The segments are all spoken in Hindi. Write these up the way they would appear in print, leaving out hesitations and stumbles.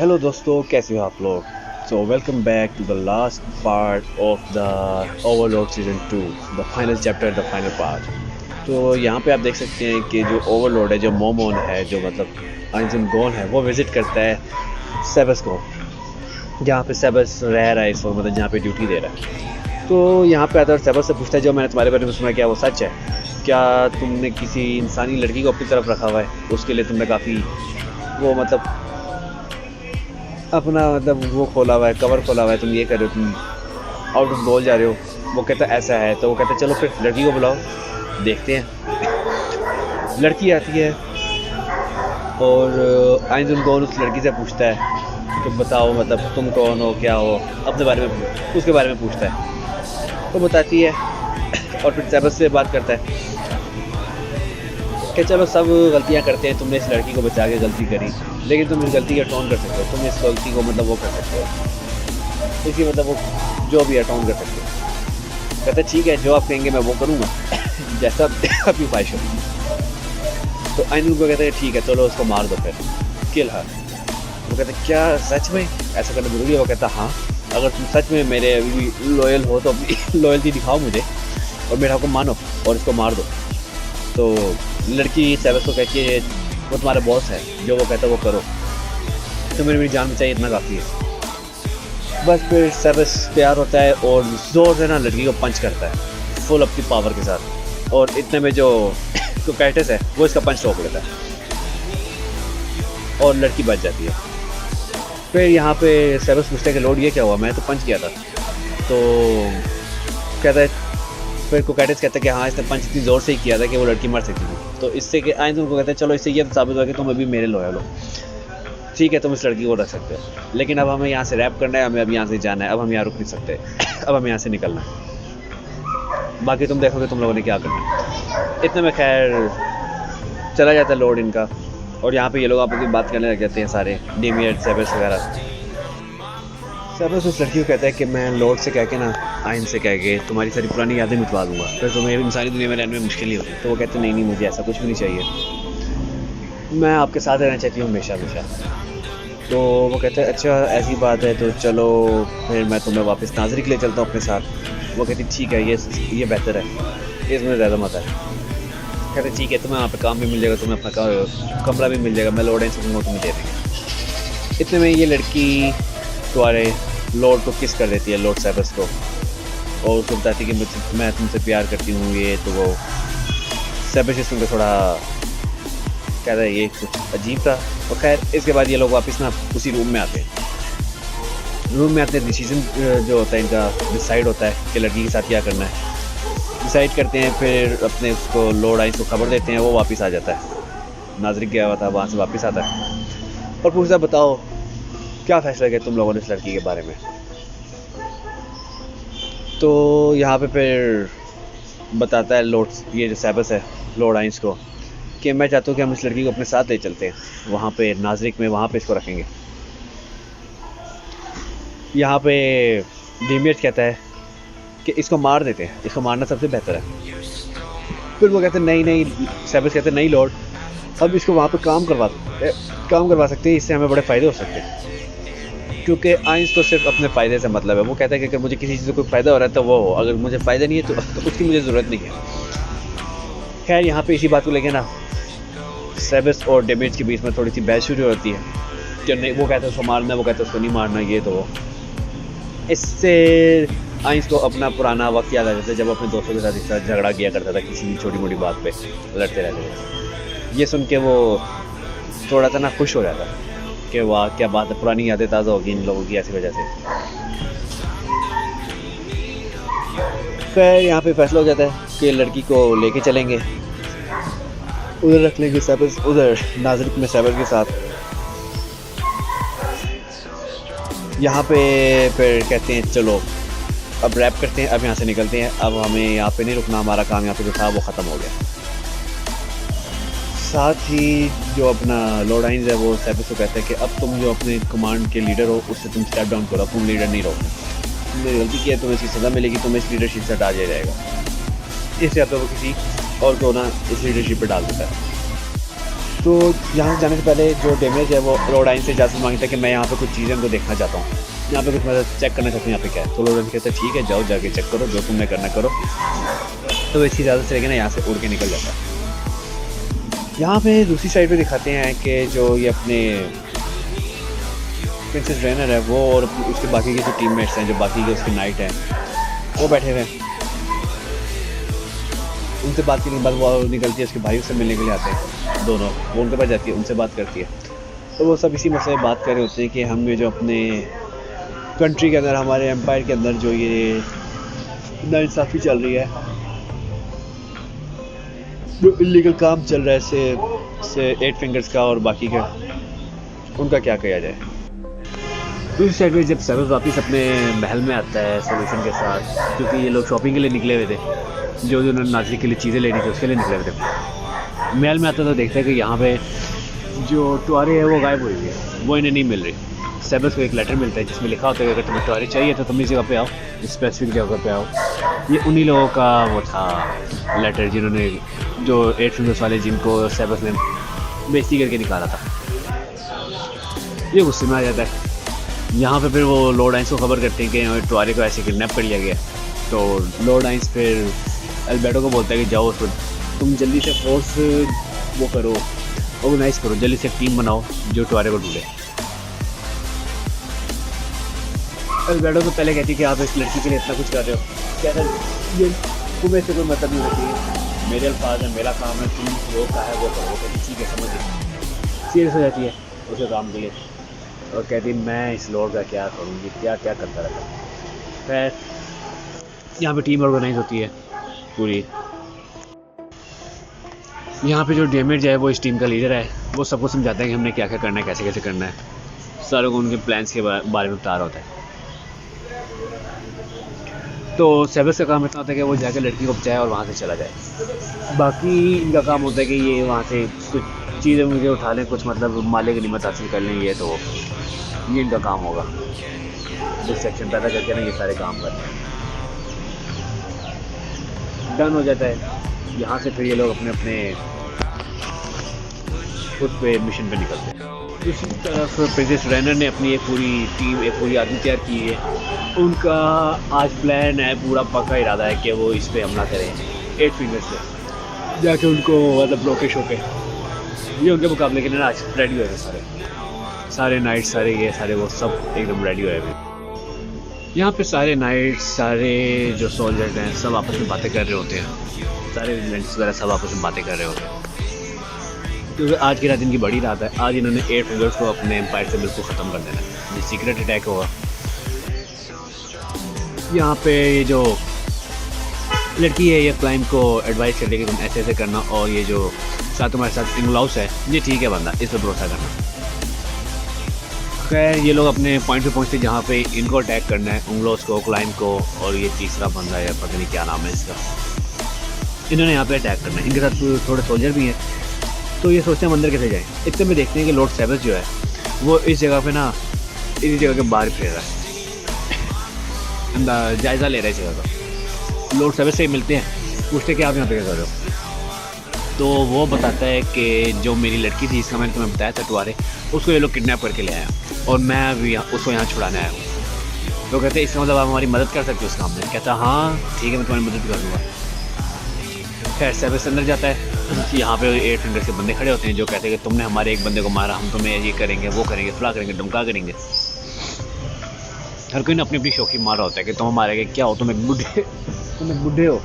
हेलो दोस्तों, कैसे हो आप लोग। So welcome back to the last part of the Overlord season 2, the final chapter, the final part. तो यहाँ पे आप देख सकते हैं कि जो ओवरलॉर्ड है, जो मोमोन है, जो मतलब आइंजन गोन है, वो विज़िट करता है सेबस को, जहाँ पे सेबस रह रहा है इस वक्त, मतलब जहाँ पे ड्यूटी दे रहा है। तो यहाँ पे आता है और सेबस से पूछता है, जो मैंने तुम्हारे बारे में सुना, क्या वो सच है? क्या तुमने किसी इंसानी लड़की को अपनी तरफ रखा हुआ है? उसके लिए तुमने काफ़ी वो मतलब अपना मतलब वो खोला हुआ है, कवर खोला हुआ है, तुम ये कर रहे हो, तुम आउट ऑफ बॉल जा रहे हो। वो कहता है ऐसा है। तो वो कहता है चलो फिर लड़की को बुलाओ, देखते हैं। लड़की आती है और आइंजुन कौन उस लड़की से पूछता है कि बताओ, मतलब तुम कौन हो, क्या हो, अपने बारे में उसके बारे में पूछता है। तो बताती है और फिर सैबस से बात करता है कि चलो सब गलतियां करते हैं, तुमने इस लड़की को बचा के गलती करी, लेकिन तुम इस गलती का टोन कर सकते हो, तुम इस गलती को मतलब वो कर सकते हो, इसी मतलब वो जो भी है टोन कर सकते हो। कहते ठीक है, जो आप कहेंगे मैं वो करूँगा, जैसा आपकी ख्वाहिश हो। तो आइनुल को कहते हैं ठीक है, चलो उसको मार दो, फिर किल हर। वो कहते क्या सच में ऐसा करना जरूरी है? वो कहता हाँ, अगर तुम सच में मेरे अभी लॉयल हो तो अपनी लॉयल्टी दिखाओ मुझे और मेरा को मानो और इसको मार दो। तो लड़की सेबस को कहती है वो तुम्हारा बॉस है, जो वो कहता है वो करो, तो मेरी जान बचाई, इतना काफ़ी है। बस फिर सेबस तैयार होता है और जोर से ना लड़की को पंच करता है फुल अपनी पावर के साथ, और इतने में जो कोकैटस है वो इसका पंच रोक लेता है और लड़की बच जाती है। फिर यहाँ पे सेबस पूछता है कि लॉर्ड ये क्या हुआ, मैं तो पंच किया था। तो कहता है, फिर कोकैटस कहता है कि हाँ इसने पंच इतनी ज़ोर से ही किया था कि वो लड़की मर सकती थी। तो इससे कि आइंदा उनको कहते हैं चलो इससे ये तो साबित हुआ कि तुम अभी मेरे लॉयल हो, ठीक है तुम इस लड़की को रख सकते हो, लेकिन अब हमें यहाँ से रैप करना है, हमें अब यहाँ से जाना है, अब हम यहाँ रुक नहीं सकते, अब हमें यहाँ से निकलना है, बाकी तुम देखोगे तुम लोगों ने क्या करना है। इतने में खैर चला जाता है लॉर्ड इनका, और यहाँ पे ये लोग आपस में बात करने लग जाते हैं सारे, डेमियर सेबस वगैरह। सेबस उस लड़की को कहता है कि मैं लॉर्ड से कह के ना, आइन से कह के तुम्हारी सारी पुरानी यादें मिटवा दूंगा, फिर तुम्हें इंसानी दुनिया में रहने में मुश्किल नहीं होगी। तो वो कहते नहीं नहीं, मुझे ऐसा कुछ भी नहीं चाहिए, मैं आपके साथ रहना चाहती हूँ हमेशा हमेशा। तो वो कहते हैं अच्छा ऐसी बात है, तो चलो फिर मैं तुम्हें वापस नाजरी के लिए चलता हूँ अपने साथ। वो कहती ठीक है, ये बेहतर है, इसमें ज़्यादा मत है। कहते ठीक है, तुम्हें वहाँ पे काम भी मिल जाएगा, तुम्हें अपना कमरा भी मिल जाएगा, मैं लॉर्ड एंड से तुम्हें दे देंगे। इतने में ये लड़की तुम्हारे लॉर्ड को किस कर देती है, लॉर्ड सेबस को, और उसको बताती है कि मैं तुमसे प्यार करती हूँ, ये तो वो। सेबस इसमें को थोड़ा कहता है ये कुछ अजीब था। और खैर इसके बाद ये लोग वापस ना उसी रूम में आते हैं। रूम में आते हैं, डिसीजन जो होता है इनका डिसाइड होता है कि लड़की के साथ क्या करना है, डिसाइड करते हैं। फिर अपने उसको लॉर्ड आइंस को खबर देते हैं, वो वापस आ जाता है, नाजरिक गया हुआ था वहाँ से वापस आता है और पूछता है बताओ क्या फैसला किया तुम लोगों ने इस लड़की के बारे में। तो यहाँ पे फिर बताता है लॉर्ड, ये जो सेबस है, लॉर्ड आइंस को, कि मैं चाहता हूँ कि हम इस लड़की को अपने साथ ले चलते हैं वहाँ पे नाजरिक में, वहाँ पे इसको रखेंगे। यहाँ पे डेमियर्स कहता है कि इसको मार देते हैं, इसको मारना सबसे बेहतर है। फिर वो कहते हैं नहीं नहीं, सेबस कहते हैं नहीं लॉर्ड, अब इसको वहाँ पे काम करवा सकते हैं, इससे हमें बड़े फ़ायदे हो सकते हैं, क्योंकि आइंस को सिर्फ अपने फ़ायदे से मतलब है। वो कहता है कि अगर मुझे किसी चीज़ से कोई फ़ायदा हो रहा है तो वो हो, अगर मुझे फ़ायदा नहीं है तो उसकी मुझे ज़रूरत नहीं है। खैर यहाँ पे इसी बात को लेके ना सेबस और डेमियर्स के बीच में थोड़ी सी बहस शुरू होती है कि नहीं, वो कहता है उसको मारना, वो कहता है उसको नहीं मारना, ये तो वो। इससे आइंस को अपना पुराना वक्त याद आ जाता है, जब अपने दोस्तों के साथ इस तरह झगड़ा किया करता था, किसी भी छोटी मोटी बात पे लड़ते रहते थे। ये सुन के वो थोड़ा सा ना खुश हो जाता कि वाह क्या बात है, पुरानी यादें ताज़ा होगी इन लोगों की ऐसी वजह से। फिर यहाँ पे फैसला हो जाता है कि लड़की को लेके चलेंगे, उधर रख लेंगे सेबस, उधर नाजरिक में सेबस के साथ। यहाँ पे फिर कहते हैं चलो अब रैप करते हैं, अब यहाँ से निकलते हैं, अब हमें यहाँ पे नहीं रुकना, हमारा काम यहाँ पे जो था वो ख़त्म हो गया। साथ ही जो अपना लॉर्ड आइंस है वो सेबस को कहता है कि अब तुम जो अपने कमांड के लीडर हो उससे तुम स्टेप डाउन करो, तुम लीडर नहीं रहो, तुमने गलती की है, तुम्हें इसकी सज़ा मिलेगी, तुम्हें इस लीडरशिप से हटा दिया जाएगा। इससे अब तो वो किसी और को ना इस लीडरशिप पर डाल देता है। तो यहाँ से जाने से पहले जो डैमेज है वो रोड आइन से इजाज़त मांगता है कि मैं यहाँ पे कुछ चीज़ें उनको देखना चाहता हूँ, यहाँ पे कुछ मतलब चेक करना चाहता हूँ यहाँ पे क्या है। तो रोड आइन कहता है ठीक है जाओ जाके चेक करो, जो तुमने करना करो। तो इसकी इजाज़त से लेके ना यहाँ से उड़ के निकल जाता है। यहाँ पे दूसरी साइड पे दिखाते हैं कि जो ये अपने प्रिंसेस रेनर है वो और उसके बाकी के जो टीममेट्स हैं, जो बाकी के उसके नाइट हैं, वो बैठे हुए हैं। उनसे बात करने के बाद वो निकलती है, उसके भाई से मिलने के लिए आते हैं दोनों, वो उनके पास जाती है, उनसे बात करती है। तो वो सब इसी मसले में बात कर रहे होते हैं कि हम ये जो अपने कंट्री के अंदर, हमारे एम्पायर के अंदर जो ये नाइंसाफ़ी चल रही है, जो इलीगल काम चल रहा है से 8 फिंगर्स का और बाकी का, उनका क्या किया जाए। दूसरी साइड में जब सेवेंस वापस अपने महल में आता है सोल्यूशन के साथ, क्योंकि ये लोग शॉपिंग के लिए निकले हुए थे, जो उन्होंने नाज़री के लिए चीज़ें लेनी थी उसके लिए निकले हुए थे। महल में आता तो देखता है कि यहाँ पे जो टुआरे है वो गायब हुई है, वो इन्हें नहीं मिल रही। सेबस को एक लेटर मिलता है जिसमें लिखा होता है कि अगर तुम्हें टुआरे चाहिए तो तुम इस जगह पे आओ, स्पेसिफिक जगह पे आओ। ये उन्हीं लोगों का वो था लेटर जिन्होंने, जो 8 फिंगर्स वाले, जिनको सेबस ने बेइज्जती करके निकाला था। ये गुस्से में आ जाता है। यहाँ पे फिर वो लॉर्ड आइंस को खबर करते हैं कि टुआरे को ऐसे किडनैप कर लिया गया। तो लॉर्ड आइंस फिर अल्बर्टो को बोलता है कि जाओ उसको तुम जल्दी से फोर्स वो करो, ऑर्गेनाइज करो, जल्दी से टीम बनाओ जो टुआरे को ढूंढे। अल्बर्टो तो पहले कहती है कि आप इस लड़की के लिए इतना कुछ कर रहे हो, कहता है ये तुम्हें से कोई मतलब नहीं होती, मेरे अल्फाज है, मेरा काम है, तुम जो का है वो करो। कहती ठीक है समझ गई, सीरियस हो जाती है उसके काम के लिए और कहती मैं इस लॉर्ड का क्या करूँगी, क्या क्या करता रहता। खैर यहाँ पे टीम ऑर्गेनाइज होती है पूरी। यहाँ पे जो डैमेज है वो इस टीम का लीडर है, वो सबको समझाता है कि हमने क्या क्या करना है, कैसे कैसे करना है, सारों को उनके प्लान्स के बारे में बता रहा होता है। तो सेबस का काम इतना होता है कि वो जाकर लड़की को बचाए और वहाँ से चला जाए। बाकी इनका काम होता है कि ये वहाँ से कुछ चीज़ें मुझे उठा लें, कुछ मतलब माले की निमत हासिल कर लें, ये तो ये इनका काम होगा। डिस्ट्रैक्शन पैदा करके ना ये सारे काम करते हैं। डन हो जाता है। यहाँ से फिर ये लोग अपने अपने खुद पे मिशन पे निकलते हैं। दूसरी तरफ प्रिंसेस रेनर ने अपनी एक पूरी टीम, एक पूरी आर्मी तैयार की है। उनका आज प्लान है, पूरा पक्का इरादा है कि वो इस पे हमला करें 8 फिंगर्स से, जाके उनको मतलब रोके शोके। ये उनके मुकाबले के लिए आज रेडी हुए थे सारे नाइट, सारे ये सारे वो सब एकदम रेडी हुए हैं। यहाँ पे सारे नाइट्स, सारे जो सोल्जर्स हैं सब आपस में बातें कर रहे होते हैं, सारे रेजिडेंट्स वगैरह सब आपस में बातें कर रहे होते हैं, क्योंकि आज की रात इनकी बड़ी रात है। आज इन्होंने 8 फिंगर्स को अपने एम्पायर से बिल्कुल ख़त्म कर देना है। ये सीक्रेट अटैक होगा। यहाँ पे ये जो लड़की है ये क्लाइंब को एडवाइस कर देगी तुम ऐसे ऐसे करना, और ये जो साथ तुम्हारे साथ इंग्लाउस है ये ठीक है बंदा, इस पर भरोसा करना। खैर ये लोग अपने पॉइंट पे पहुँचते जहाँ पे इनको अटैक करना है, उंगलोस को, क्लाइंब को, और ये तीसरा बंदा है पता नहीं क्या नाम है इसका, इन्होंने यहाँ पे अटैक करना है। इनके साथ थोड़े सोल्जर भी हैं। तो ये सोचते हैं अंदर कैसे जाएँ। इतने में देखते हैं कि लॉर्ड सेबस जो है वो इस जगह पे ना, इस जगह के बाहर फिर रहा है, अंदर जायज़ा ले रहा है इस जगह का। लॉर्ड सेबस से ही मिलते हैं, पूछते कि आप यहाँ पे क्या कर रहे हो। तो वो बताता है कि जो मेरी लड़की थी जिसका मैंने तुम्हें बताया था टुआरे, उसको ये लोग किडनैप करके ले आया और मैं अभी उसको यहाँ छुड़ाने आया हूँ। तो कहते हैं इसका मतलब आप हमारी मदद कर सकते हो उस काम में। कहता हाँ ठीक है मैं तुम्हारी मदद कर दूँगा। खैर सेबस अंदर जाता है। यहाँ पे 8 फिंगर्स के बंदे खड़े होते हैं जो कहते हैं कि तुमने हमारे एक बंदे को मारा, हम तुम्हें ये करेंगे, वो करेंगे, फला करेंगे, डमका करेंगे। हर कोई ने अपनी अपनी शौकी मारा होता है कि तुम हमारे के क्या हो, तुम एक बुढ़े हो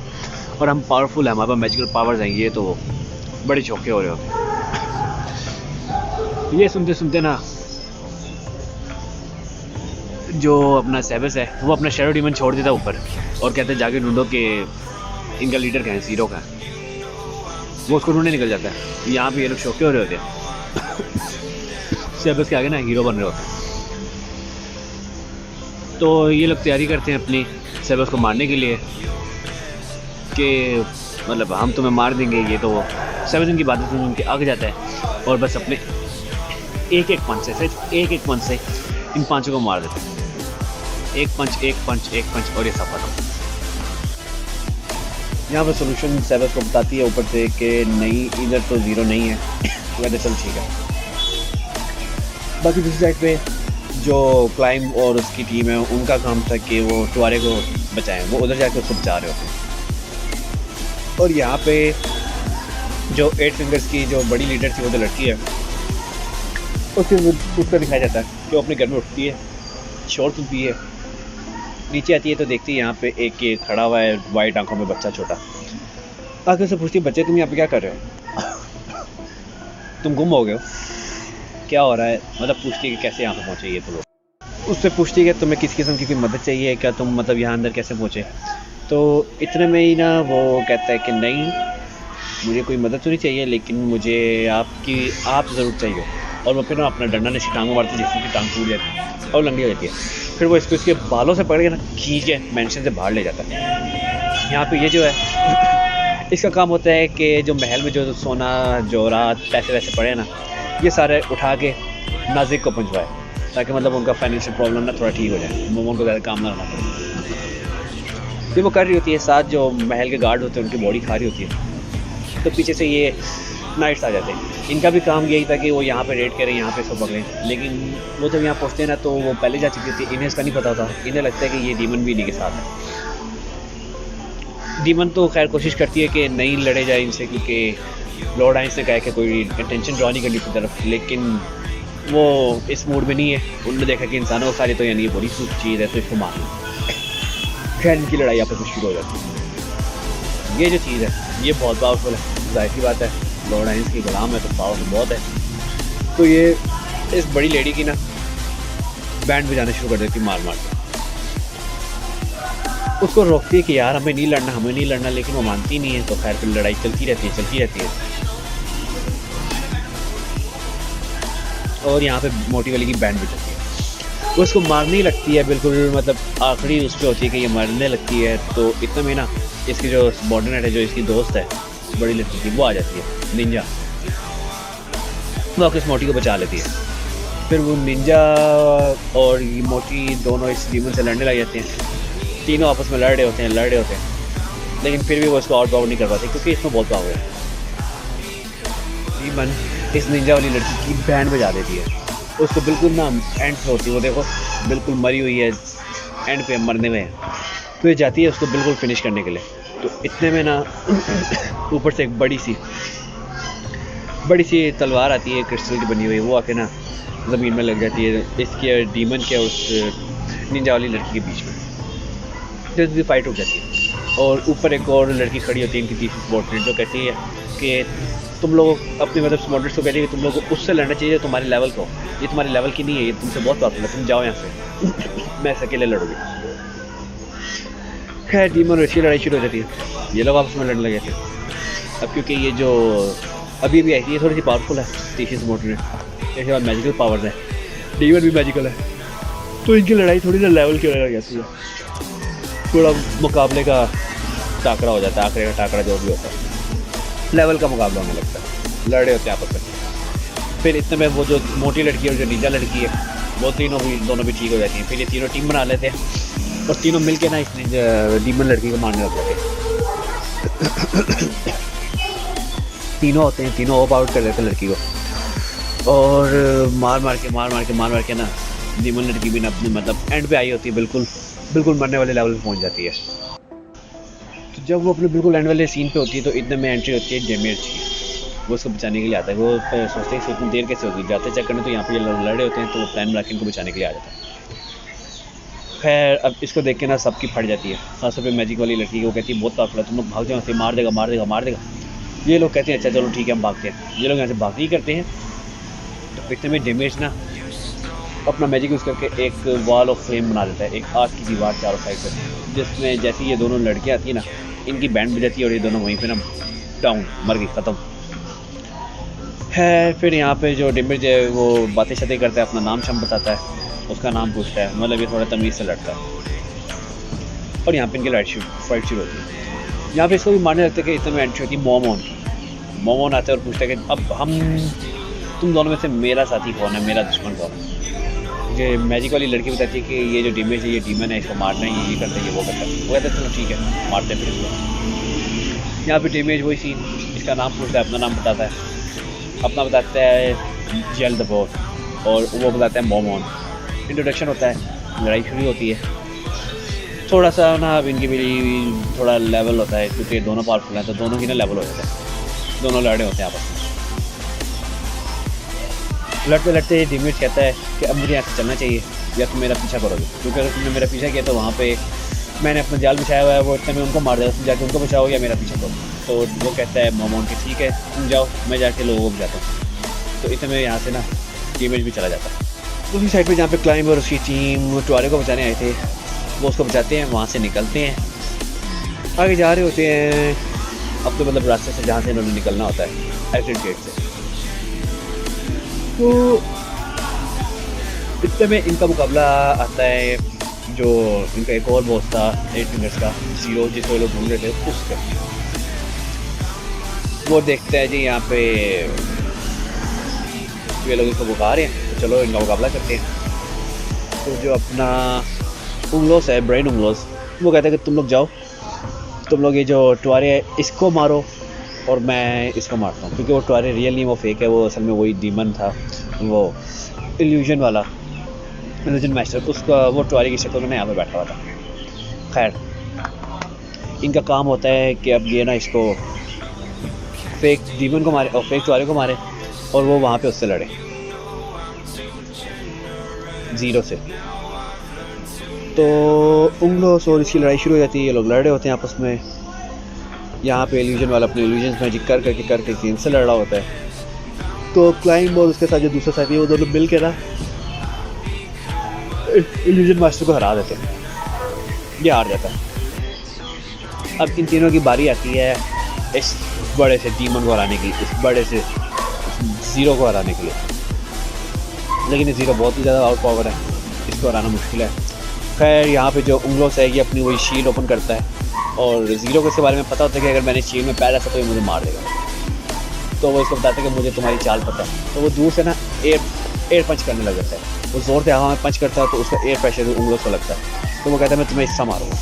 और हम पावरफुल हैं, हमारे पास मैजिकल पावर्स हैं, ये तो बड़े चौके हो रहे होते हैं। ये सुनते सुनते ना जो अपना सेबस है वो अपना शैडो डीमन छोड़ देता ऊपर और कहते हैं जाके ढूंढो कि इनका लीडर क्या है, ज़ीरो का है। वो उसको ढूंढने निकल जाता है। यहाँ पे ये लोग शौके हो रहे होते हैं सेबस के आगे ना हीरो बन रहे होते हैं। तो ये लोग तैयारी करते हैं अपनी सेबस को मारने के लिए कि मतलब हम तुम्हें मार देंगे। ये तो सेबस इनकी बातें सुन उनके आगे जाता है और बस अपने एक एक पंच से, सिर्फ एक एक पंच से इन पांचों को मार देते हैं। एक पंच एक पंच एक पंच और ये सब खत्म। यहाँ पर सोल्यूशन सेबस को बताती है ऊपर से कि नहीं, इधर तो ज़ीरो नहीं है, वो कहते चल ठीक है। बाकी दूसरी साइड पे जो क्लाइम और उसकी टीम है उनका काम था कि वो टुआरे को बचाएं, वो उधर जाके उसको बचा रहे होते हैं। और यहाँ पे जो 8 फिंगर्स की जो बड़ी लीडर थी वो तो लड़की है, उसका दिखाया जाता है कि वो अपने घर में उठती है, शोर सुनती है, नीचे आती है तो देखती है यहाँ पे एक खड़ा हुआ है वाइट आंखों में बच्चा छोटा। आगे उससे पूछती है बच्चे तुम यहाँ पे क्या कर रहे हो, तुम गुम हो गए हो, क्या हो रहा है, मतलब पूछती है कि कैसे यहाँ पे पहुँचे ये तो लोग। उससे पूछती है कि तुम्हें किस किस्म की कोई मदद चाहिए क्या, तुम मतलब यहाँ अंदर कैसे पहुँचे। तो इतने में ही ना वो कहता है कि नहीं मुझे कोई मदद तो नहीं चाहिए लेकिन मुझे आप ज़रूर चाहिए। और वो फिर ना अपना डंडा ने टांगों मारती है जिससे कि टांग टूट जाती है और लंगड़ी हो जाती है। फिर वो इसके बालों से पकड़ के ना खींच के मेंशन से बाहर ले जाता है। यहाँ पे ये जो है इसका काम होता है कि जो महल में जो सोना जोरात पैसे वैसे पड़े ना ये सारे उठा के नाजिक को पहुँचवाए ताकि मतलब उनका फाइनेंशियल प्रॉब्लम ना थोड़ा ठीक हो जाए, उनको ज़्यादा काम ना करना पड़े। ये वो कर रही होती है, साथ जो महल के गार्ड होते हैं उनकी बॉडी खा रही होती है। तो पीछे से ये नाइट्स आ जाते हैं। इनका भी काम यही था कि वो यहाँ पे रेड करें, यहाँ पे इसको पकड़ें। लेकिन वो जब यहाँ पहुँचते हैं ना तो वो पहले जा चुकी थी, इन्हें इसका नहीं पता था। इन्हें लगता है कि ये डीमन भी इन्हीं के साथ है। डीमन तो खैर कोशिश करती है कि नहीं लड़े जाए इनसे क्योंकि लॉर्ड आइंस ने कहा कि कोई अटेंशन ड्रॉ नहीं करनी की तरफ, लेकिन वो इस मूड में नहीं है। उन्होंने देखा कि इंसानों को खा रही तो यानी ये बड़ी चीज़ है तो इसको मार लो। खैर इनकी लड़ाई आपस में शुरू हो जाती है। ये जो चीज़ है ये बहुत पावरफुल है, जाहिर सी बात है लॉर्ड आइंस की गुलाम है तो पावरफुल बहुत है। तो ये इस बड़ी लेडी की ना बैंड बजाना शुरू कर देती मार मार के। उसको रोकती है कि यार हमें नहीं लड़ना, लेकिन वो मानती नहीं है। तो खैर फिर लड़ाई चलती रहती है। और यहाँ पे मोटी वाली की बैंड बजाती है, वो उसको मारने लगती है बिल्कुल, मतलब आखिरी उस पर होती है कि ये मरने लगती है। तो इतना में ना इसकी जो सबॉर्डिनेट है, जो इसकी दोस्त है बड़ी लड़की थी, वो आ जाती है निंजा, वापस मोटी को बचा लेती है। फिर वो निंजा और मोटी दोनों इस डीमन से लड़ने लग जाते हैं। तीनों आपस में लड़ रहे होते हैं, लेकिन फिर भी वो इसको आउट पावर नहीं कर पाते क्योंकि इसमें बहुत पावर है। डीमन इस निंजा वाली लड़की की बैंड बजा देती है, उसको बिल्कुल ना एंड पे होती है, वो देखो बिल्कुल मरी हुई है, एंड पे मरने में है। तो ये जाती है उसको बिल्कुल फिनिश करने के लिए। तो इतने में ना ऊपर से एक बड़ी सी तलवार आती है क्रिस्टल की बनी हुई, वो आके ना ज़मीन में लग जाती है इसके डीमन के उस निंजा वाली लड़की के बीच में। तो इसकी फाइट हो जाती है और ऊपर एक और लड़की खड़ी होती है इनकी तीसरी सबॉर्डिनेट, जो कहती है कि तुम लोग अपने मतलब सबॉर्डिनेट्स को कहती है कि तुम लोग को उससे लड़ना चाहिए तुम्हारे लेवल को, ये तुम्हारे लेवल की नहीं है, ये तुमसे बहुत पावरफुल है, तुम जाओ यहाँ से, मैं ऐसे अकेले लड़ूंगी। खैर डीमन वैसी लड़ाई शुरू हो जाती है, ये लोग आपस में लड़ने लगे थे। अब क्योंकि ये जो अभी आई थी ये थोड़ी सी पावरफुल है तीसरी सबॉर्डिनेट, इसके बाद मैजिकल पावर्स है, डीमन भी मैजिकल है, तो इनकी लड़ाई थोड़ी ना लेवल की लग जाती है, थोड़ा मुकाबले का टाकरा हो जाता है, आखिरी का टाकरा जो भी होता है लेवल का मुकाबला होने लगता है, लड़े होते हैं आपस में। फिर इतने में वो जो मोटी लड़की है और जो निंजा लड़की है वो दोनों भी ठीक हो जाती हैं। फिर ये तीनों टीम बना लेते हैं और तीनों मिलके ना इस डीमन लड़की को मारने लगते हैं। तीनों होते हैं, तीनों ऑफ आउट कर देते हैं लड़की को और मार मार के ना डीमन लड़की भी ना अपने मतलब एंड पे आई होती है, बिल्कुल मरने वाले लेवल पे पहुंच जाती है। तो जब वो अपने बिल्कुल एंड वाले सीन पे होती है तो इतने में एंट्री होती है डेमेज की, वो उसको बचाने के लिए आता है। वो सोचते हैं इतनी देर कैसे होगी, जाते चेक करने तो यहाँ पे लड़े होते हैं, तो वो प्लान बना के इनको बचाने के लिए आ जाता है। खैर अब इसको देख के ना सबकी फट जाती है, खासतौर पे मैजिक वाली लड़की को कहती है बहुत पावरफुल है, तुम लोग भाग जाओ, से मार देगा। ये लोग कहते हैं अच्छा चलो ठीक है हम भागते हैं। ये लोग यहाँ से भाग ही करते हैं। तो इतने में डेमेज ना अपना मैजिक यूज़ करके एक वॉल ऑफ फ्लेम बना देता है, एक आग की दीवार चारों साइड पर, जिसमें जैसे ये दोनों लड़कियाँ आती है ना इनकी बैंड बजाती है और ये दोनों वहीं पे ना डाउन मर गई, ख़त्म है। फिर यहाँ पे जो डेमेज है वो बातें शातें करता है, अपना नाम शाम बताता है, उसका नाम पूछता है, मतलब ये थोड़ा तमीज़ से लड़ता है। और यहाँ पे इनकी फाइट शुरू होती है। यहाँ पे इसको भी मारने लगता है कि इतने में एंट्री होती है मोमोन की। मोमोन आता है और पूछता है कि अब तुम दोनों में से मेरा साथी कौन है, मेरा दुश्मन कौन है। ये मैजिक वाली लड़की बताती है कि ये जो डीमेज है ये डीमन है, इसको मारना है, ये करता है, ये वो करता है। वो कहता है चलो ठीक है मारते हैं फिर इसको। यहाँ पे डीमेज वही सीन, इसका नाम पूछता है, अपना नाम बताता है, अपना बताता है जेल द बोट और वो बताता है मोमोन। इंट्रोडक्शन होता है, लड़ाई शुरू होती है। थोड़ा सा ना अब इनकी भी थोड़ा लेवल होता है क्योंकि दोनों पावरफुल हैं तो दोनों की ना लेवल हो जाता है, दोनों लड़े होते हैं आपस में। लड़ते लड़ते डिमिट कहता है कि अब मुझे यहाँ से चलना चाहिए या तुम मेरा पीछा करोगे, क्योंकि अगर तुमने मेरा पीछा किया तो वहाँ पे मैंने अपना जाल बिछाया हुआ है, वो इतने में उनको मार देगा, तुम जाके उनको बचाओ या मेरा पीछा करो। तो वो कहता है मोमोन कि ठीक है तुम जाओ, मैं जाके लोगों को बचाता हूँ। तो इतने में यहाँ से ना टीमेज भी चला जाता है। दूसरी साइड पे जहाँ पे क्लाइंब और उसकी टीम टुआरे को बचाने आए थे वो उसको बचाते हैं, वहाँ से निकलते हैं, आगे जा रहे होते हैं अब तो मतलब रास्ते से जहाँ से इन्होंने निकलना होता है एग्जिट गेट से। तो इतने में इनका मुकाबला आता है जो इनका एक और बॉस था 8 फिंगर्स का, जीरो, जिसको लोग ढूंढ रहे थे उसका। वो देखते हैं जी यहाँ पे ये लोग इसको बुखा रहे हैं तो चलो इनका मुकाबला करते हैं। तो जो अपना उंगलोस है, ब्रेन उंगलोस, वो कहता है कि तुम लोग जाओ, तुम लोग ये जो टुआरे है इसको मारो और मैं इसको मारता हूँ, क्योंकि वो टुआरे रियल नहीं, वो फेक है, वो असल में वही डीमन था, वो इल्यूजन वाला, इल्यूजन मास्टर, उसका वो टुआरे की शक्ल में यहाँ पे बैठा हुआ था। खैर इनका काम होता है कि अब ये ना इसको फेक डीमन को मारे और फेक टुआरे को मारे और वो वहाँ पे उससे लड़े ज़ीरो से। तो उंगलोस और इसकी लड़ाई शुरू हो जाती है, ये लोग लड़ रहे होते हैं आपस में। यहाँ पे इल्यूजन वाला अपने इल्यूजन मैजिक कर करके टीम से लड़ रहा होता है। तो क्लाइंब और उसके साथ जो दूसरा साथी है वो दोनों मिल के ना इल्यूजन मास्टर को हरा देते हैं, ये हार जाता है। अब इन तीनों की बारी आती है इस बड़े से डीमन को हराने की, इस बड़े से ज़ीरो को हराने के लिए। लेकिन ये ज़ीरो बहुत ही ज़्यादा आउट पावर है, इसको हराना मुश्किल है। खैर यहाँ पे जो उंगलोस है ये अपनी वही शील्ड ओपन करता है और ज़ीरो को इसके बारे में पता होता है कि अगर मैंने शील्ड में पैर रखा तो ये मुझे मार देगा। तो वो इसको बताता है कि मुझे तुम्हारी चाल पता है। तो वो दूर से ना एयर पंच करने लग जाता है, वो ज़ोर से हवा में पंच करता है तो उसका एयर प्रेशर उंगलोस को लगता है। तो वो कहता है मैं तुम्हें हिस्सा मारूंगा।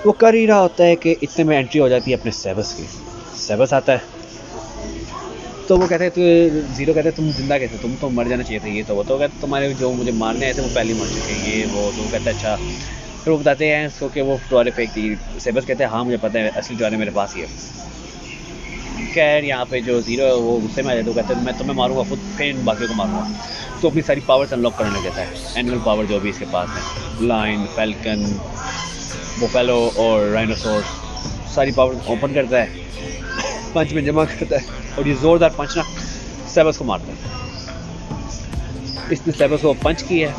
वो कर ही रहा होता है कि इतने में एंट्री हो जाती है अपने सेबस की। सेबस आता है तो वो कहते हैं तो ज़ीरो कहते हैं तुम जिंदा कैसे, तुम तो मर जाना चाहिए थे। ये तो वो तो कहते तुम्हारे जो मुझे मारने आए थे वो पहले ही मर चुके हैं, ये वो। तो वो कहता है अच्छा। फिर वो बताते हैं उसको कि वो टुआरे फेक थी। सेबस कहते हैं हाँ मुझे पता है, असली टुआरे मेरे पास ही है। खैर यहाँ पे जो ज़ीरो है वो गुस्से में आ जाता है, कहते हैं मैं तुम्हें मारूंगा खुद, फिर इन बाकियों को मारूंगा। तो अपनी सारी पावर्स अनलॉक करने लग जाता है, एनिमल पावर जो भी इसके पास है, लाइन, फैल्कन, बुफेलो और राइनोसोर, सारी पावर ओपन करता है, पंच में जमा करता है और ये ज़ोरदार पंच ना सेबस को मारता है। इसने सेबस को पंच किया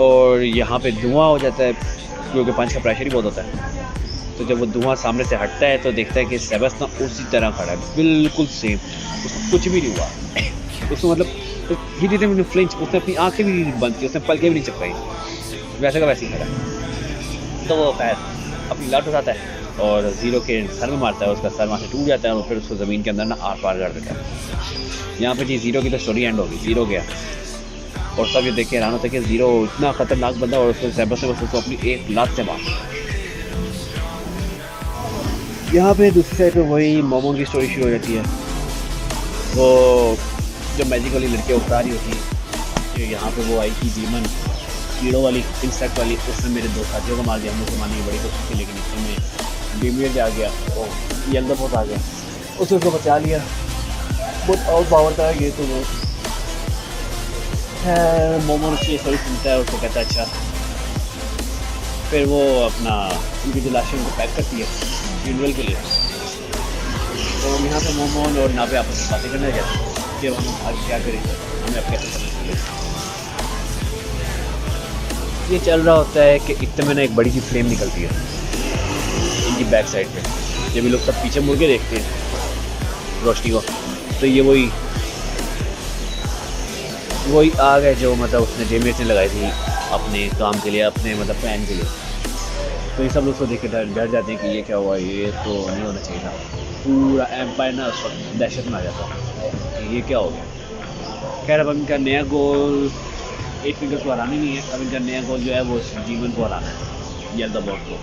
और यहाँ पे धुआं हो जाता है क्योंकि पंच का प्रेशर ही बहुत होता है। तो जब वो धुआं सामने से हटता है तो देखता है कि सेबस ना उसी तरह खड़ा है, बिल्कुल सेम, उसको कुछ भी नहीं हुआ। उसको मतलब ही डिडंट फ्लिंच, उसने अपनी आंखें भी नहीं बंद की, उसने पलकें भी नहीं चपकाई, वैसे का वैसे ही खड़ा है। तो वो खैर अपनी लाट उठाता है और ज़ीरो के सर में मारता है, उसका सर वहाँ से टूट जाता है और फिर उसको ज़मीन के अंदर ना आर पार कर देता है। यहाँ पे जी ज़ीरो की तो स्टोरी एंड होगी, ज़ीरो गया और सब ये देख के हैरान होता है कि ज़ीरो इतना ख़तरनाक बंदा और उसको सेबस से बस उसको अपनी एक लात से मार। यहाँ पे दूसरी साइड पे वही मोमोन की स्टोरी शुरू हो जाती है। वो जो मैजिक वाली लड़की उतार रही होती है कि यहाँ पे वो आई थी डीमन, कीड़ों वाली, इंसेक्ट वाली, उसने मेरे दो साथियों को मार दिया। हम लोग को मारने की बड़ी कोशिश की लेकिन इसमें डीमियर आ गया और ये अंदर बहुत आ गया, उसने उसको बचा लिया। बहुत आउट पावर था ये। तो वो मोमोन उसकी स्टोरी सुनता है, उसको कहता है अच्छा। फिर वो अपना उनकी जो लाशें उनको पैक करती है फ्यूनरल के लिए। तो यहाँ पे मोमोन और नाबे आपस में बातें करने जाते हैं कि हम आगे क्या करें, हमें अब कैसे करना चाहिए। ये चल रहा होता है कि इतने में ना एक बड़ी सी फ्लेम निकलती है इनकी बैक साइड पे। जब ये लोग सब पीछे मुड़ के देखते हैं रोशनी को तो ये वही आग है जो मतलब उसने डेमेज ने लगाई थी अपने काम के लिए, अपने मतलब प्लान के लिए। तो ये सब लोग तो देख के डर जाते हैं कि ये क्या हुआ, ये तो नहीं होना चाहिए था। पूरा एम्पायर ना उस वक्त दहशत में आ जाता कि ये क्या हो गया। खैर अब इनका नया गोल 8 फिंगर्स को हराना नहीं है, अब इनका नया गोल जो है वो जीवन को हराना है, येल्दा बॉट को।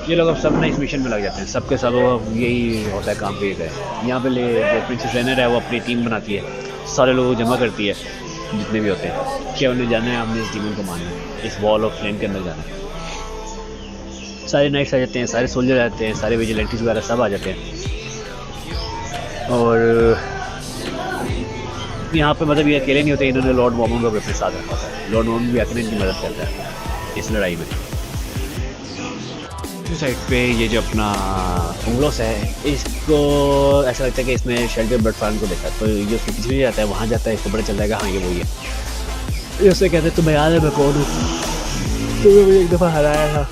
ये लोग अब सब ना इस मिशन में लग जाते हैं, सबके सब यही होता है काम पे गए। यहाँ पे जो प्रिंसेस रेनर है वो अपनी टीम बनाती है, सारे लोगों को जमा करती है जितने भी होते हैं कि उन्हें जाना है, हमने इस डीमन को मारना है, इस वॉल ऑफ फ्लेम के अंदर जाना है। सारे नाइट्स आ जाते हैं, सारे सोल्जर आ जाते हैं, सारे विजिलेंटीज वगैरह सब आ जाते हैं। और यहाँ पे मतलब ये अकेले नहीं होते, इन्होंने लॉर्ड वॉर्मन को अपने साथ रखा होता है। लॉर्ड वॉर्मन भी आकर इनकी मदद करता है इस लड़ाई में। इस साइड पे ये जो अपना उंगलोस है, इसको ऐसा लगता है कि इसने शेल्टर ब्लड फार्म को देखा, तो ये उसके पीछे जाता है, वहाँ जाता है, इसको पता चल जाएगा हाँ ये वही है। ये उससे कहते हैं तुम्हें याद है मैं कौन हूँ, तुम्हें मुझे एक दफ़ा हराया था।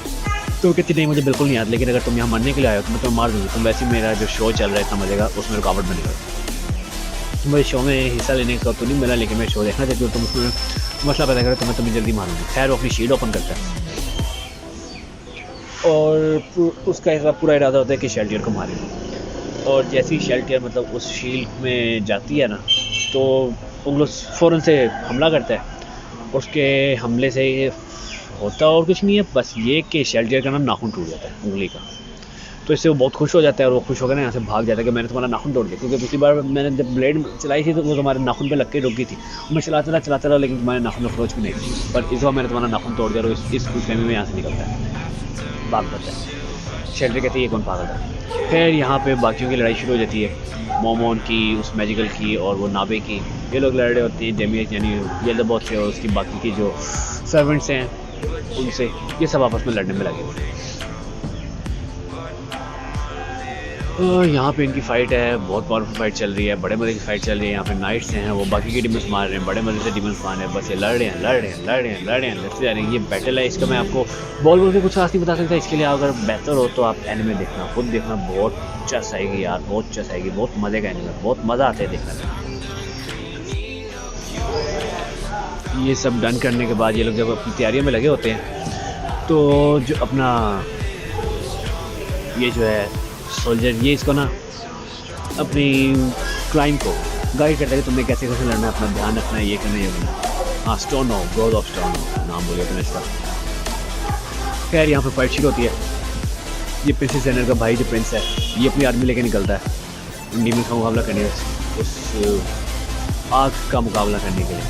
तो कहती नहीं मुझे बिल्कुल नहीं याद, लेकिन अगर तुम यहाँ मरने के लिए आए हो तो मैं तुम्हें मार दूँगी। तुम वैसे ही मेरा जो शो चल रहा है इतना मजे का, उसमें रुकावट बनी है। मुझे शो में हिस्सा लेने का तो नहीं मिला, लेकिन मैं शो देखना चाहती हूँ, तुम उसमें मसला पैदा करो तो मैं तुम्हें जल्दी मारूंगी। खैर वो अपनी शील्ड ओपन करता है और उसका ऐसा पूरा इरादा होता है कि शेल्टियर को मारे। और जैसे ही शेल्टियर मतलब उस शील्ड में जाती है ना, तो उंगलोस फ़ौरन से हमला करता है। उसके हमले से होता और कुछ नहीं है, बस ये कि शेल्टियर का नाखून टूट जाता है उंगली का। तो इससे वो बहुत खुश हो जाता है और वो खुश होकर ना यहाँ से भाग जाता है कि मैंने तुम्हारा नाखून तोड़ दिया, क्योंकि पिछली बार मैंने जब ब्लेड चलाई थी तो वो तुम्हारे नाखून पे लग के रुक गई थी। मैं चलाता रहा लेकिन तुम्हारे नाखून में अप्रोच भी नहीं थी, पर इस बार मैंने तुम्हारा नाखून तोड़ दिया और इस खुशफहमी में यहाँ से निकलता है, भाग जाता है। शेल्टर कहते हैं ये कौन पागल था। फिर यहाँ पे बाकियों की लड़ाई शुरू हो जाती है, मोमोन की, उस मैजिकल की और वो नाबे की। ये लोग लड़ रहे होते हैं डेमियस यानी येलो बॉस से और उसकी बाकी की जो सर्वेंट्स हैं उनसे। ये सब आपस में लड़ने में लगे हुए हैं। यहाँ पे इनकी फ़ाइट है, बहुत पावरफुल फाइट चल रही है, बड़े मज़े की फ़ाइट चल रही है। यहाँ पे नाइट्स हैं, वो बाकी के डिमंस मार रहे हैं, बड़े मज़े से डिमंस मार रहे हैं। बस ये लड़ रहे हैं लड़ते जा रहे हैं। ये बैटल है, इसका मैं आपको बोल के कुछ खास नहीं बता सकता। इसके लिए अगर बेहतर हो तो आप एनिमे देखना, खुद देखना, बहुत चस आएगी यार, बहुत चस आएगी, बहुत मज़े का एनिमे, बहुत मज़ा आता है देखने में। ये सब डन करने के बाद ये लोग जब अपनी तैयारियों में लगे होते हैं, तो जो अपना ये जो है सोल्जर, ये इसको ना अपनी क्लाइंब को गाइड करता है कि तुमने कैसे कैसे लड़ना है, अपना ध्यान रखना है, ये करना है, ये करना। हाँ, स्टोन हो, गॉड ऑफ स्टोन हो नाम बोलिए तुमने इसका। खैर यहाँ पे फाइट शुरू होती है। ये प्रिंसेस रेनर का भाई जो प्रिंस है, ये अपनी आर्मी लेके निकलता है डीमन का मुकाबला करने, उस आग का मुकाबला करने के लिए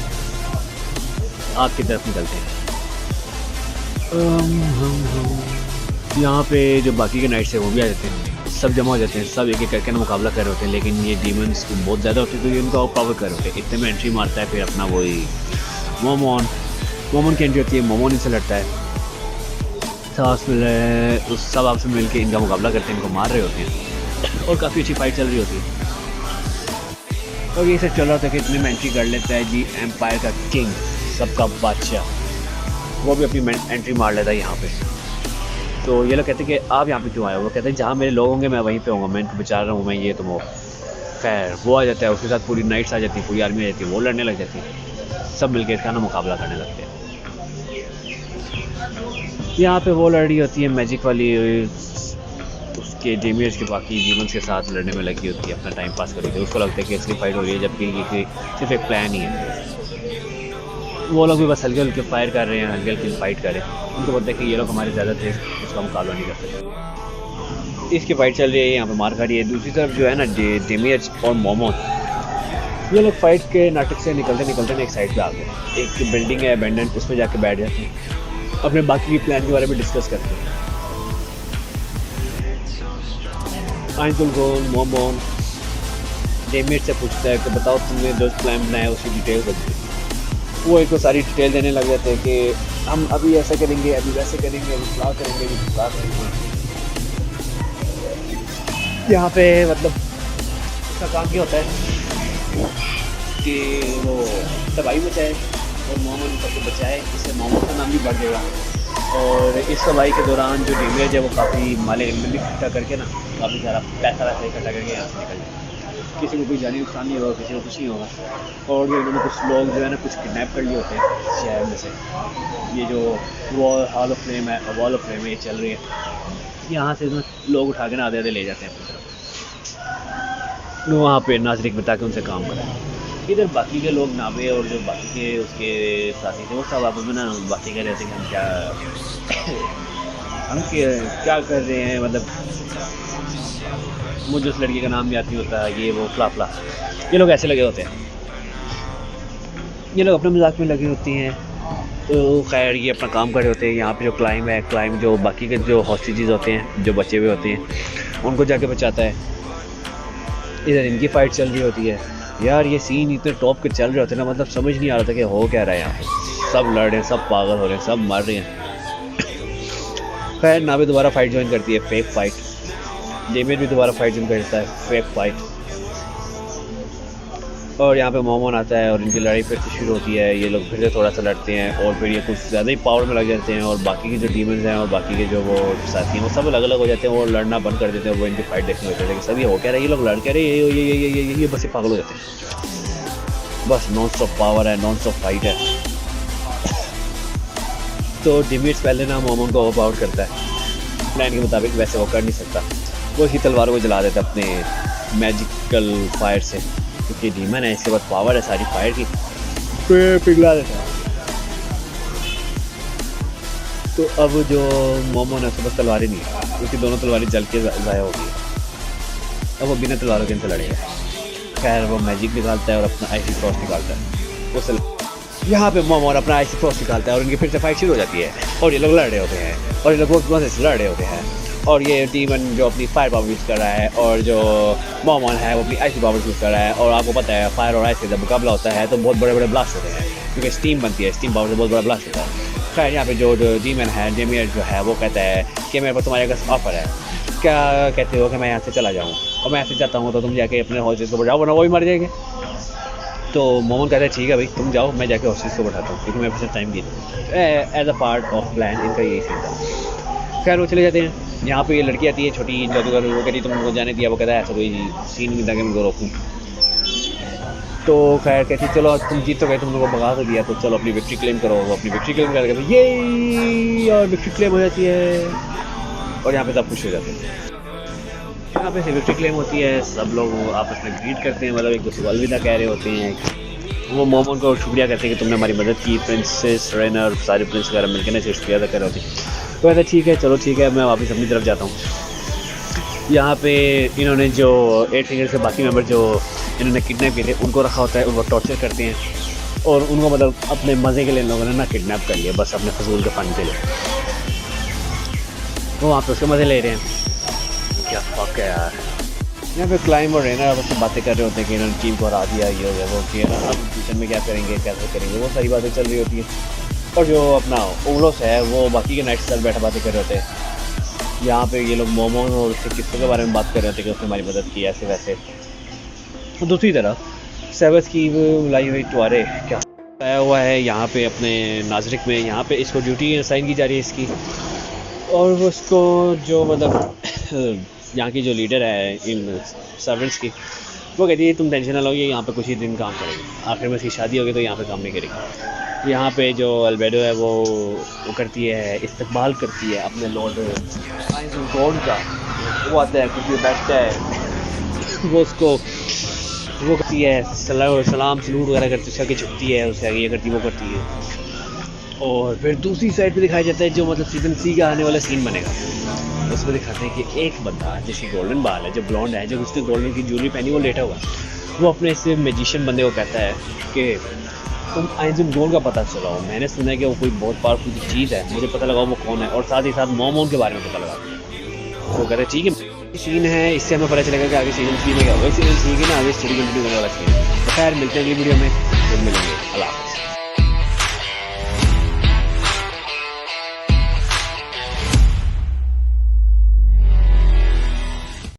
आग की तरफ निकलते हैं। यहाँ पे जो बाकी के नाइट्स हैं वो भी आ जाते हैं, सब जमा हो जाते हैं, सब एक एक करके ना मुकाबला कर रहे होते हैं। लेकिन ये डीमंस बहुत ज़्यादा होते हैं तो ये उनका पावर कर होते हैं। इतने में एंट्री मारता है फिर अपना वही मोमोन की एंट्री होती है, मोमोन इनसे लड़ता है। सब आपस में मिल के इनका मुकाबला करते हैं, इनको मार रहे होते हैं और काफ़ी अच्छी फाइट चल रही होती है। और ये सब चल रहा होता है कि इतने में एंट्री कर लेता है जी एम्पायर का किंग, सबका बादशाह, वो भी अपनी एंट्री मार लेता है यहाँ पे। तो ये लोग कहते हैं कि आप यहाँ पे क्यों आए हो? वो कहते हैं जहाँ मेरे लोग होंगे मैं वहीं पे होऊंगा, मैं इनको बचा रहा हूँ, मैं ये तुम हो। खैर वो आ जाता है, उसके साथ पूरी नाइट्स आ जाती है, पूरी आर्मी आ जाती है, वो लड़ने लग जाती है, सब मिलकर इसका ना मुकाबला करने लगते हैं। यहाँ पे वो लड़ रही होती है मैजिक वाली, उसके डेमियर्स के बाकी डीमंस के साथ लड़ने में लगी होती है, अपना टाइम पास कर रही है। उसको लगता है कि असली फाइट हो रही है, जबकि ये सिर्फ एक प्लान ही है। वो लोग भी बस हल्के हल्के फायर कर रहे हैं, हल्के हल्के फाइट कर रहे हैं। उनको बोलते हैं कि ये लोग हमारे ज़्यादा थे, उसका मुकाबला नहीं कर सकते। इसकी फाइट चल रही है, यहाँ पे मार खा रही है। दूसरी तरफ जो है ना डेमियर्स और मोमोन, ये लोग फाइट के नाटक से निकलते निकलते एक साइड पे आ गए। एक बिल्डिंग है अबेंडेंट, उस पर जाके बैठ जाते हैं, अपने बाकी के प्लान के बारे में डिस्कस करते हैं। आइंसुल मोमोन डेमियर्स से पूछता है कि बताओ तुमने जो प्लान बनाया उसकी डिटेल बताइए। वो एक को सारी डिटेल देने लग जाते हैं कि हम अभी ऐसा करेंगे, अभी वैसे करेंगे, अभी फ्ला करेंगे, अभी फ्ला करेंगे। यहाँ पे मतलब उसका काम क्या होता है कि वो तबाही बचाए और मोमन सबको बचाए, इससे मोमन का नाम भी बढ़ जाएगा। और इस तबाही के दौरान जो डेमेज है वो काफ़ी माले इल्म भी इकट्ठा करके ना काफ़ी सारा पैसा इकट्ठा करके यहाँ से निकल जाए। किसी को कोई जानी नुकसान नहीं होगा, किसी को कुछ नहीं होगा। और जो इन्होंने कुछ लोग जो है ना कुछ किडनैप कर लिए होते हैं शहर में से। ये जो वॉल ऑफ फ्लेम है ये चल रही है, यहाँ से लोग उठा के ना आधे आधे ले जाते हैं अपनी तरफ। वहाँ पे नाजरिक बता के उनसे काम कराए। इधर बाकी के लोग नावे और जो बाकी के उसके साथी थे वो सब आपस में ना बातें कर रहे थे कि हम क्या हम क्या कर रहे हैं, मतलब मुझे उस लड़की का नाम याद नहीं होता, ये वो फ्ला फ्ला, ये लोग ऐसे लगे होते हैं, ये लोग अपने मजाक में लगी होती हैं। तो खैर ये अपना काम कर रहे होते हैं। यहाँ पे जो क्लाइम है, क्लाइम जो बाकी के जो हॉस्टेजेस होते हैं, जो बचे हुए होते हैं, उनको जाके बचाता है। इधर इनकी फ़ाइट चल रही होती है। यार ये सीन इतने टॉप के चल रहे होते हैं ना, मतलब समझ नहीं आ रहा था कि हो क्या रहा है यहाँ पे। सब लड़ रहे हैं, सब पागल हो रहे हैं, सब मर रहे हैं। खैर नावे दोबारा फाइट ज्वाइन करती है, फेक फाइट। डेमियन भी दोबारा फाइट ज्वाइन करता है, फेक फाइट। और यहाँ पे मोमोन आता है और इनकी लड़ाई फिर से शुरू होती है। ये लोग फिर से थोड़ा सा लड़ते हैं और फिर ये कुछ ज़्यादा ही पावर में लग जाते हैं, और बाकी के जो डीमंस हैं और बाकी के जो वो साथी हैं वो सब अलग अलग हो जाते हैं, वो लड़ना बंद कर देते हैं। वो इनकी फाइट देखने लगते हैं कि सब ये हो क्या रहा है, ये लोग लड़ के रहे, ये बस ये पागल हो जाते हैं। बस नॉन स्टॉप पावर है, नॉन स्टॉप फाइट है। तो डिमिट्स पहले ना मोमोन को ओवर आउट करता है प्लान के मुताबिक, वैसे वो कर नहीं सकता। वो ही तलवारों को जला देता है अपने मैजिकल फायर से, क्योंकि डीमन है, इसके बाद पावर है सारी फायर की, पिघला देता है। तो अब जो मोमोन है उसके पास तलवारें नहीं है, क्योंकि दोनों तलवारें जल के ज़ाया हो गई। अब वो बिना तलवारों के इनसे लड़ेगा। खैर वो मैजिक निकालता है और अपना आइसी फ्रॉस्ट निकालता है। उस यहाँ पे मोमोन अपना आइसी फ्रॉस्ट निकालता है और इनकी फिर से फाइट शुरू हो जाती है, और ये लोग लड़ रहे होते हैं, और ये लोग बहुत से लड़ रहे होते हैं। और ये डीमन जो अपनी फायर पावर यूज़ कर रहा है, और जो मोमोन है वो अपनी आइसी पावर यूज़ कर रहा है। और आपको पता है फायर और आइस का जब मुकाबला होता है तो बहुत बड़े बड़े ब्लास्ट होते हैं, क्योंकि स्टीम बनती है, स्टीम पावर से बहुत बड़ा ब्लास्ट होता है। खैर यहाँ पे जो डीमन है, डेमियर जो है, वो कहता है कि मेरे पास तुम्हारे पास ऑफर है, क्या कहते हो कि मैं यहाँ से चला जाऊँ, और मैं ऐसे चाहता हूँ तो तुम जाके अपने हॉस्टेज को बढ़ाओ, वरना वो भी मर जाएंगे। तो मोमोन कहता है ठीक है भाई तुम जाओ, मैं जाके हॉस्टेज को बढ़ाता हूँ, क्योंकि मेरे पास टाइम भी as a part of plan इनका यही सीन था। खैर वो चले जाते हैं। यहाँ पे ये लड़की आती है छोटी जादूगर, वो कहती तुम उनको जाने दिया, वो कहता है ऐसा कोई सीन नहीं था कि मैं उनको रोकूँ। तो खैर कहती चलो तुम जीत तो गए, तुम लोगों को भगा तो दिया, तो चलो अपनी विक्ट्री क्लेम करो। वो अपनी विक्ट्री क्लेम करके ये और विक्ट्री क्लेम हो जाती है, और यहाँ पे सब खुश हो जाते हैं। यहाँ पे विक्ट्री क्लेम होती है, सब लोग आपस में ग्रीट करते हैं, मतलब एक दूसरे को अलविदा कह रहे होते हैं। वो मोमोन को शुक्रिया कहते हैं कि तुमने हमारी मदद की, प्रिंसेस रेनर सारे प्रिंस वगैरह मिलकर ना शुक्रिया अदा कर रहे होते हैं। तो ऐसा ठीक है, चलो ठीक है, मैं वापस अपनी तरफ जाता हूँ। यहाँ पे इन्होंने जो 8 फिंगर्स के बाकी मेंबर जो इन्होंने किडनैप किए थे उनको रखा होता है, उनको टॉर्चर करते हैं, और उनको मतलब अपने मज़े के लिए इन लोगों ने ना किडनैप कर लिया, बस अपने फजूल के फन के लिए। वो वहाँ पे उसके मज़े ले रहे हैं। क्या फक है यार। यहाँ पे क्लाइम और रेनर आपस में बातें कर रहे होते हैं कि इन्होंने टीम को हरा दिया, ये हो गया वो किया, अब फ्यूचर में क्या करेंगे, कैसे करेंगे, वो सारी बातें चल रही होती हैं। और जो अपना ओवलोस है वो बाकी के नाइट्स के साथ बैठा बातें कर रहे होते हैं। यहाँ पे ये लोग मोमोन और उसके किस्सों के बारे में बात कर रहे होते हैं कि उसने हमारी मदद की ऐसे वैसे। तो दूसरी तरफ सेवस की वो लाई हुई ट्वारे क्या आया हुआ है यहाँ पे अपने नाजरिक में। यहाँ पे इसको ड्यूटी असाइन की जा रही है इसकी, और उसको जो मतलब यहाँ की जो लीडर है इन सर्वेंट्स की, वो कहती है तुम टेंशन ना लो, ये यहाँ पे कुछ ही दिन काम करेगी, आखिर में इसकी शादी होगी तो यहाँ पे काम नहीं करेगी। यहाँ पे जो अल्बेडो है वो करती है, इस्तकबाल करती है अपने लॉर्ड गॉड का। वो आता है, कुछ बैठता है, वो उसको वो करती है, सलाम सलूट वगैरह करती है, उसके आगे झुकती है, उसके आगे ये करती वो करती है। और फिर दूसरी साइड पे दिखाया जाता है जो मतलब सीजन 3 का आने वाला सीन बनेगा, उसमें दिखाते हैं कि एक बंदा जिसकी गोल्डन बाल है, जो ब्लॉन्ड है, जो उसने गोल्डन की ज्वेलरी पहनी, वो लेटा हुआ है। वो अपने इस मैजिशियन बंदे को कहता है कि तुम आइंजुन गोल का पता चलाओ, मैंने सुना है कि वो कोई बहुत पावरफुल चीज़ है, मुझे पता लगाओ वो कौन है, और साथ ही साथ मोमोन के बारे में पता लगा। वो कहते हैं ठीक है सीन है, इससे हमें पता चलेगा कि आगे सीजन 3 में क्या होगा। सीजन 3 की ना आगे स्टोरी कंटिन्यू करने वाला सीन है। खैर मिलते हैं अगली वीडियो में, फिर मिलेंगे। अल्लाह हाफ़िज़।